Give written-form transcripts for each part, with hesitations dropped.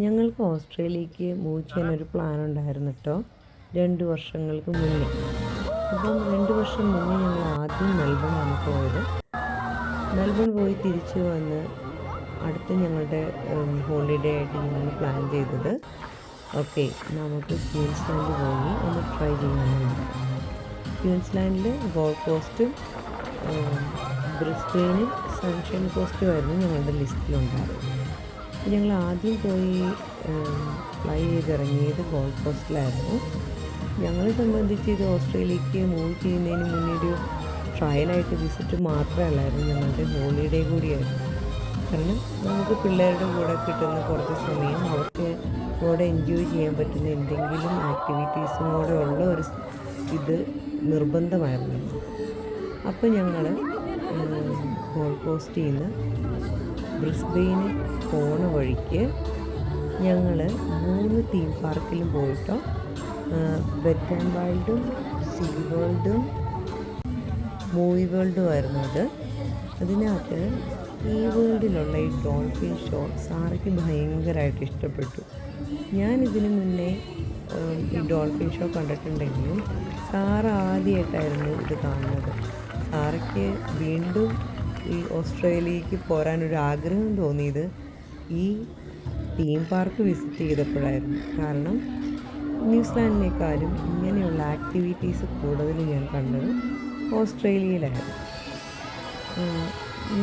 ഞങ്ങൾക്ക് ഓസ്ട്രേലിയക്ക് മൂവ് ചെയ്യാനൊരു പ്ലാൻ ഉണ്ടായിരുന്നു കേട്ടോ, 2 വർഷങ്ങൾക്ക് മുന്നേ. അപ്പം 2 വർഷം മുന്നേ ഞങ്ങൾ ആദ്യം മെൽബണാണ് പോയത്. മെൽബൺ പോയി തിരിച്ചു വന്ന് അടുത്ത ഞങ്ങളുടെ ഹോളിഡേ ആയിട്ട് ഞങ്ങൾ പ്ലാൻ ചെയ്തത്, ഓക്കെ നമുക്ക് ക്വീൻസ്ലാൻഡ് പോയി ഒന്ന് ട്രൈ ചെയ്യാമെന്നാണ്. ക്വീൻസ്ലാൻഡിൽ ഗോൾഡ് കോസ്റ്റും ബ്രിസ്ബെയിനും സൺഷൈൻ കോസ്റ്റുമായിരുന്നു ഞങ്ങളുടെ ലിസ്റ്റിലുണ്ടായിരുന്നു. ഞങ്ങൾ ആദ്യം പോയി ഫ്ലൈ ചെയ്തിറങ്ങിയത് ഗോൾഡ് കോസ്റ്റിലായിരുന്നു. ഞങ്ങളെ സംബന്ധിച്ച് ഇത് ഓസ്ട്രേലിയക്ക് മൂവ് ചെയ്യുന്നതിന് മുന്നേ ഒരു ട്രയലായിട്ട് വിസിറ്റ് മാത്രമല്ലായിരുന്നു, ഞങ്ങളുടെ ഹോളിഡേ കൂടിയായിരുന്നു. കാരണം നമുക്ക് പിള്ളേരുടെ കൂടെ കിട്ടുന്ന കുറച്ച് സമയം അവർക്ക് കൂടെ എൻജോയ് ചെയ്യാൻ പറ്റുന്ന എന്തെങ്കിലും ആക്ടിവിറ്റീസും കൂടെ ഉള്ള ഒരു ഇത് നിർബന്ധമായിരുന്നു. അപ്പോൾ ഞങ്ങൾ ഗോൾഡ് കോസ്റ്റിൽ നിന്ന് ബ്രിസ്ബെയിന് പോണ വഴിക്ക് ഞങ്ങൾ 3 തീം പാർക്കിലും പോയിട്ടോ, വെറ്റ് ആൻഡ് വൈൽഡും സീ വേൾഡും മൂവി വേൾഡുമായിരുന്നു അത്. അതിനകത്ത് ഈ വേൾഡിലുള്ള ഈ ഡോൾഫിൻ ഷോ സാറയ്ക്ക് ഭയങ്കരമായിട്ട് ഇഷ്ടപ്പെട്ടു. ഞാനിതിന് മുന്നേ ഈ ഡോൾഫിൻ ഷോ കണ്ടിട്ടുണ്ടെങ്കിലും സാറ് ആദ്യമായിട്ടായിരുന്നു ഇത് കാണുന്നത്. സാറയ്ക്ക് വീണ്ടും ഈ ഓസ്ട്രേലിയക്ക് പോരാനൊരു ആഗ്രഹം തോന്നിയത് ഈ തീം പാർക്ക് വിസിറ്റ് ചെയ്തപ്പോഴായിരുന്നു. കാരണം ന്യൂസിലാൻഡിനേക്കാളും ഇങ്ങനെയുള്ള ആക്ടിവിറ്റീസ് കൂടുതൽ ഞാൻ കണ്ടത് ഓസ്ട്രേലിയയിലായിരുന്നു.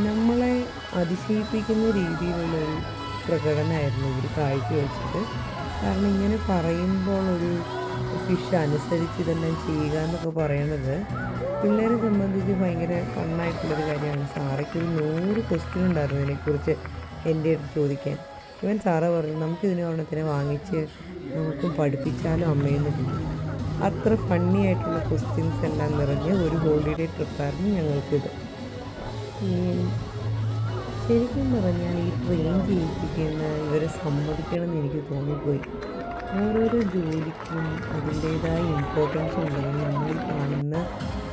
നമ്മളെ അതിശയിപ്പിക്കുന്ന രീതിയിലുള്ളൊരു പ്രകടനമായിരുന്നു ഇവർ കാഴ്ചവെച്ചത്. കാരണം ഇങ്ങനെ പറയുമ്പോൾ ഒരു ഫിഷ് അനുസരിച്ച് ഇതെല്ലാം ചെയ്യുക എന്നൊക്കെ പറയുന്നത് പിള്ളേരെ സംബന്ധിച്ച് ഭയങ്കര ഫണ്ണായിട്ടുള്ളൊരു കാര്യമാണ്. സാറയ്ക്കൊരു 100 ക്വസ്റ്റ്യൻ ഉണ്ടായിരുന്നു ഇതിനെക്കുറിച്ച് എൻ്റെ അടുത്ത് ചോദിക്കാൻ. ഇവൻ സാറ് പറഞ്ഞു, നമുക്കിതിനെ ഒരെണ്ണത്തിനെ വാങ്ങിച്ച് നമുക്ക് പഠിപ്പിച്ചാലും അമ്മയെന്ന് കിട്ടും. അത്ര ഫണ്ണി ആയിട്ടുള്ള ക്വസ്റ്റ്യൻസ് എല്ലാം നിറഞ്ഞ് ഒരു ഹോളിഡേ ട്രിപ്പായിരുന്നു ഞങ്ങൾക്കിത്. ശരിക്കും പറഞ്ഞാൽ ഈ ട്രെയിൻ ചെയ്യിപ്പിക്കുന്ന ഇവരെ സമ്മതിക്കണമെന്ന് എനിക്ക് തോന്നിപ്പോയി. ഓരോരോ ജോലിക്കും അതിൻ്റേതായ ഇമ്പോർട്ടൻസ് ഉണ്ടെന്ന് നമ്മൾ കാണുന്ന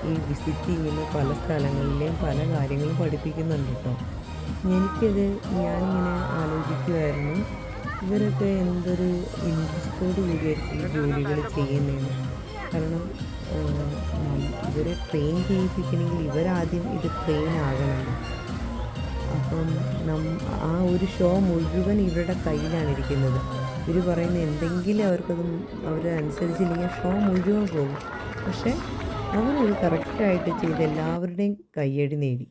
ഈ വിസിറ്റ് ചെയ്യുന്ന പല സ്ഥലങ്ങളിലെയും പല കാര്യങ്ങളും പഠിപ്പിക്കുന്നുണ്ട് കേട്ടോ. ഞാനിങ്ങനെ ആലോചിക്കുമായിരുന്നു, ഇവരൊക്കെ എന്തൊരു ഇൻട്രസ്റ്റോട് കൂടിയായിരിക്കും ഈ ജോലികൾ ചെയ്യുന്നതെന്ന്. കാരണം ഇവരെ ട്രെയിൻ ചെയ്യിപ്പിക്കണമെങ്കിൽ ഇവരാദ്യം ഇത് ട്രെയിൻ ആകണം. അപ്പം ആ ഒരു ഷോ മുഴുവൻ ഇവരുടെ കയ്യിലാണ് ഇരിക്കുന്നത്. ഇവർ പറയുന്ന എന്തെങ്കിലും അവരനുസരിച്ചില്ലെങ്കിൽ ഷോ മുഴുവൻ പോകും. പക്ഷേ അവരത് കറക്റ്റായിട്ട് ചെയ്ത് എല്ലാവരുടെയും കയ്യടി നേടി.